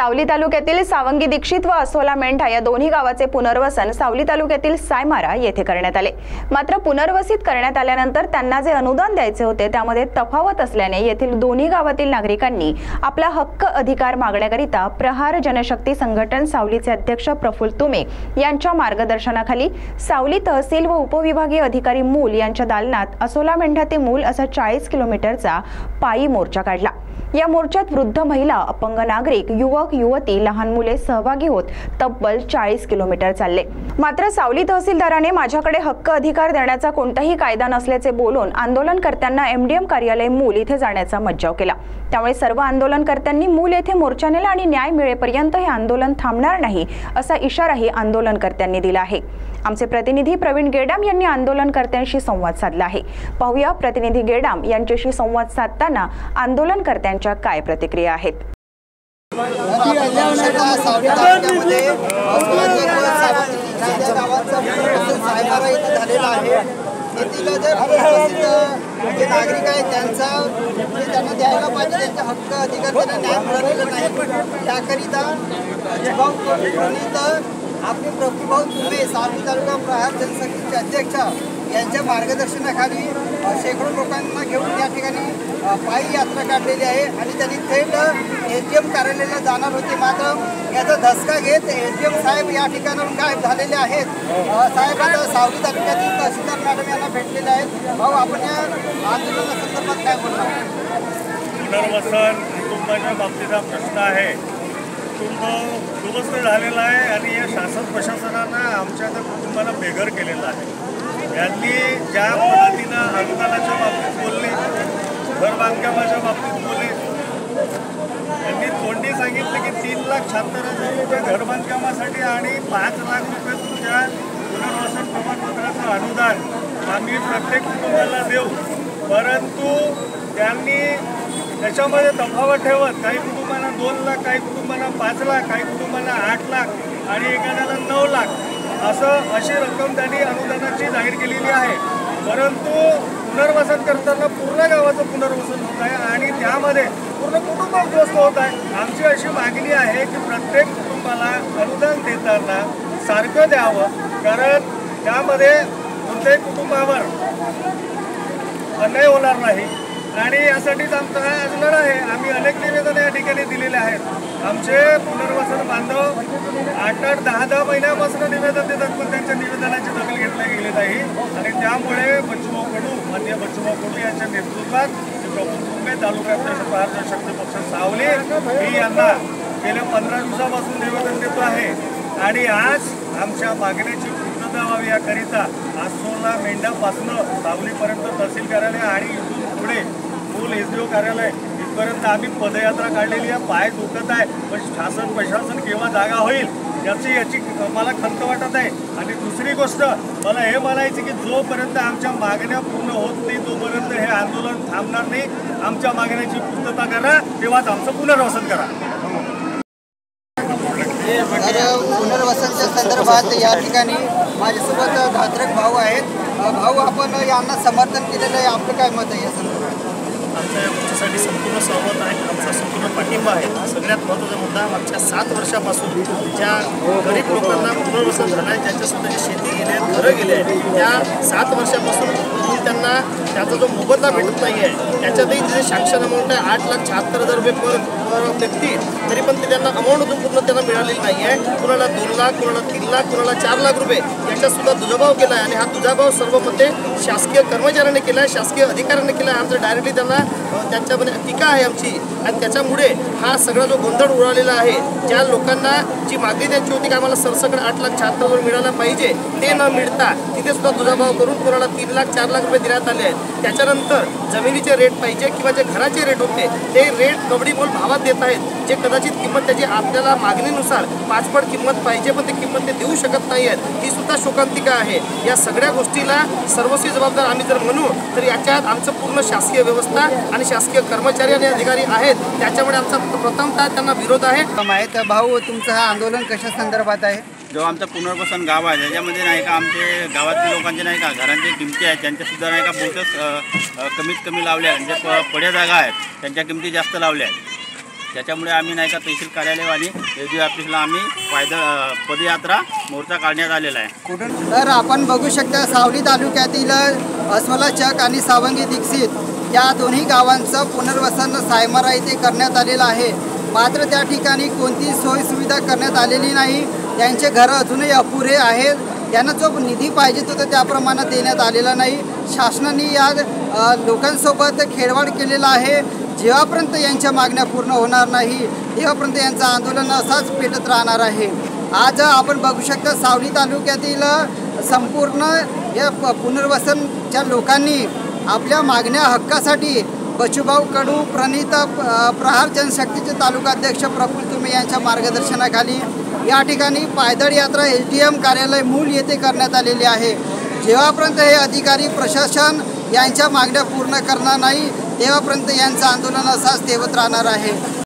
सावली तालुक्यातील सावंगी दीक्षित व असोला मेंढा या दोन्ही गावाचे पुनर्वसन सावली तालुक्यातील सायमारा येथे करण्यात आले। मात्र पुनर्वसित करण्यात आल्यानंतर त्यांना जे अनुदान द्यायचे होते त्यामध्ये तफावत असल्याने येथील दोन्ही गावातील नागरिकांनी आपला हक्क अधिकार मागण्याकरिता प्रहार जनशक्ती संघटन सावलीचे अध्यक्ष प्रफुल्ल तुमे यांच्या मार्गदर्शनाखाली सावली तहसील व उपविभागीय अधिकारी मूल यांच्या दालनात असोला मेंढा ते मूल असा 40 किलोमीटरचा पायी मोर्चा काढला। या मोर्चात वृद्ध महिला, अपंग नागरिक, युवक युवती, लहान मुले सहभागी होत तब्बल 40 किलोमीटर चालले। मात्र सावली तहसीलदाराने माझ्याकडे हक्क अधिकार देण्याचा कोणताही कायदा नसल्याचे बोलून आंदोलनकर्त्यांना एमडीएम कार्यालय मूल इथे जाण्याचा मज्जाव केला। त्यामुळे सर्व आंदोलनकर्त्यांनी मूल येथे मोर्चा नेला आणि न्याय मिळेपर्यंत हे आंदोलन थांबणार नाही असा इशाराही आंदोलनकर्त्यांनी दिला आहे। आमचे प्रतिनिधी प्रवीण गेडाम यांनी आंदोलनकर्त्यांशी संवाद साधला आहे। पाहूया प्रतिनिधी गेडाम यांच्याशी संवाद साधताना आंदोलनकर्त्यांच्या काय प्रतिक्रिया आहेत। जे नागरिक आहेत त्यांना द्यायला पाहिजे, त्यांचा हक्क अधिकार त्यांना न्याय मिळालेला नाही। त्याकरिता आपले प्रफुल्ल तुमे सावली तालुका प्रहार जनशक्तीचे अध्यक्ष यांच्या मार्गदर्शनाखाली शेकडो लोकांना घेऊन त्या ठिकाणी पायी यात्रा काढलेली आहे आणि त्यांनी थेट एसडीएम कार्यालयाला जाणार होते। मात्र याचा धसका घेत एसडीएम साहेब या ठिकाणाहून गायब झालेले आहेत। साहेब आता सावली तालुक्यातील तहसीलदार मॅडम यांना भेटलेले आहेत। भाऊ, आपण या आंदोलनासंदर्भात काय बोलणार? पुनर्वसन कुटुंबाच्या बाबतीचा प्रश्न आहे। कुटुंब दुरुस्त झालेलं आहे आणि या शासन प्रशासनानं आमच्या त्या कुटुंबाला बेघर केलेलं आहे। यांनी ज्या पद्धतीनं अनुदानाच्या बाबतीत बोलले, घर बांधकामाच्या बाबतीत बोलले, यांनी तोंडी सांगितले की 3,76,000 रुपये घर बांधकामासाठी आणि 5 लाख रुपये तुमच्या पुनर्वसन प्रमाणपत्राचं अनुदान आम्ही प्रत्येक कुटुंबाला देऊ। परंतु त्यांनी त्याच्यामध्ये तफावत ठेवत काही कुटुंबांना 2 लाख, काही कुटुंबांना 5 लाख, काही कुटुंबांना 8 लाख आणि एखाद्याला 9 लाख अशी रक्कम त्यांनी अनुदानाची जाहीर केलेली आहे। परंतु पुनर्वसन करताना पूर्ण गावाचं पुनर्वसन होत आहे आणि त्यामध्ये पूर्ण कुटुंब उद्ध्वस्त होत आहे। आमची अशी मागणी आहे की प्रत्येक कुटुंबाला अनुदान देताना सारखं द्यावं, कारण त्यामध्ये कोणत्याही कुटुंबावर अन्याय होणार नाही आणि यासाठीच आमचा हा आज लढा आहे। आम्ही अनेक निवेदन या ठिकाणी दिलेले आहेत। आमचे पुनर्वसन बांधव 8-8, 10-10 महिन्यापासून निवेदन देतात, पण त्यांच्या निवेदनाची दखल घेतली गेली नाही आणि त्यामुळे बच्चूभाऊ कडू, माननीय बच्चूभाऊ कडू यांच्या नेतृत्वात प्रफुल्ल तुमे तालुक्यात प्रहार जनशक्ती पक्ष सावली मी यांना गेल्या 15 दिवसापासून निवेदन देतो आहे आणि आज आमच्या मागण्याची पूर्तता व्हावी याकरिता असोला मेंढापासून सावलीपर्यंत तहसील कार्यालय आणि इथून पुढे मूल एसडीओ कार्यालय इथपर्यंत आम्ही पदयात्रा काढलेली आहे। पाय दुखत आहे, पण शासन प्रशासन केव्हा जागा होईल याची मला खंत वाटत आहे। आणि दुसरी गोष्ट मला हे म्हणायची की जोपर्यंत आमच्या मागण्या पूर्ण होत नाही तोपर्यंत हे आंदोलन थांबणार नाही। आमच्या मागण्याची पूर्तता करा, तेव्हाच आमचं पुनर्वसन करा। पुनर्वसनच्या संदर्भात या ठिकाणी माझ्यासोबत धात्रक भाऊ आहेत। भाऊ, आपण यांना समर्थन केलेलं आहे, आपलं काय मत आहे या संदर्भात? आमच्या या गोष्टीसाठी संपूर्ण सहमत आहे, आमचा संपूर्ण पाठिंबा आहे। सगळ्यात महत्त्वाचा मुद्दा, मागच्या 7 वर्षापासून ज्या गरीब लोकांना पुनर्वसन झालं आहे, ज्यांच्या स्वतःची शेती गेली आहे, घरं गेले आहे, त्या 7 वर्षापासून त्यांना त्याचा जो मोबदला भेटत नाही आहे, त्याच्यातही जे सँक्शन अमाऊंट आहे 8,76,000 रुपये पर व्यक्ती, तरी पण ते त्यांना अमाऊंट अजून पूर्ण त्यांना मिळालेली नाही आहे। कुणाला 2 लाख, कुणाला 3 लाख, कुणाला 4 लाख रुपये याच्यासुद्धा दुजाभाव केला आहे आणि हा दुजाभाव सर्व मध्ये शासकीय कर्मचाऱ्यांनी केला आहे, शासकीय अधिकाऱ्यांनी केला आहे। आमचं डायरेक्टली त्यांना त्यांच्यामध्ये टीका आहे आमची आणि त्याच्यामुळे हा सगळा जो गोंधळ उडालेला आहे, ज्या लोकांना जी मागणी त्यांची होती की आम्हाला सरसकट 8,76,000 मिळायला पाहिजे, ते न मिळता तिथे सुद्धा दुजाभाव करून कोणाला 3 लाख 4 लाख रुपये देण्यात आले आहेत। त्याच्यानंतर जमिनीचे रेट पाहिजे किंवा जे घराचे रेट होते ते रेट कवडीमोल भावात देत आहेत, जे कदाचित किंमत त्याची आपल्याला मागणीनुसार 5 पट किंमत पाहिजे पण ती किंमत ते देऊ शकत नाही आहेत। ही सुद्धा शोकांतिका आहे। या सगळ्या गोष्टीला सर्वस्वी जबाबदार आम्ही जर म्हणू तर याच्यात आमचं पूर्ण शासकीय व्यवस्था आणि शासकीय कर्मचारी आणि अधिकारी आहेत, त्याच्यामुळे आमचा प्रथमतः त्यांना विरोध आहे। भाऊ, तुमचं हा आंदोलन कशा संदर्भात आहे? जो आमचं पुनर्वसन गाव आहे त्याच्यामध्ये नाही का आमचे गावातील लोकांचे नाही का घरांच्या किमती आहेत त्यांच्यासुद्धा नाही का बहुतेक कमीत कमी लावल्या आहेत, म्हणजे पड्या जागा आहेत त्यांच्या किमती जास्त लावल्या आहेत। त्याच्यामुळे आम्ही नाही का तहसील कार्यालय आणि एस ऑफिसला आम्ही पदयात्रा मोर्चा काढण्यात आलेला आहे. तर आपण बघू शकता सावली तालुक्यातील अस्वला चक आणि सावंगी दीक्षित या दोन्ही गावांचं पुनर्वसन सायमारा येथे करण्यात आलेलं आहे. मात्र त्या ठिकाणी कोणतीही सोयीसुविधा करण्यात आलेली नाही. त्यांचे घरं अजूनही अपुरे आहेत. त्यांना जो निधी पाहिजे तो त्याप्रमाणे देण्यात आलेला नाही. शासनाने या लोकांसोबत खेळवाड केलेला आहे. जेव्हापर्यंत यांच्या मागण्या पूर्ण होणार नाही तेव्हापर्यंत यांचं आंदोलन असाच पेटत राहणार आहे. आज आपण बघू शकता सावली तालुक्यातील संपूर्ण या पुनर्वसनच्या लोकांनी आपल्या मागण्या हक्कासाठी बचूभाऊ कडू, प्रणित प्रहार जनशक्तीचे तालुकाध्यक्ष प्रफुल्ल तुमे यांच्या मार्गदर्शनाखाली या ठिकाणी पायदळ यात्रा SDM कार्यालय मूल येथे करण्यात आलेली आहे. जेव्हापर्यंत हे अधिकारी प्रशासन यांच्या मागण्या पूर्ण करणार नाही तेव्हापर्यंत यांचं आंदोलन असाच तेवत राहणार आहे.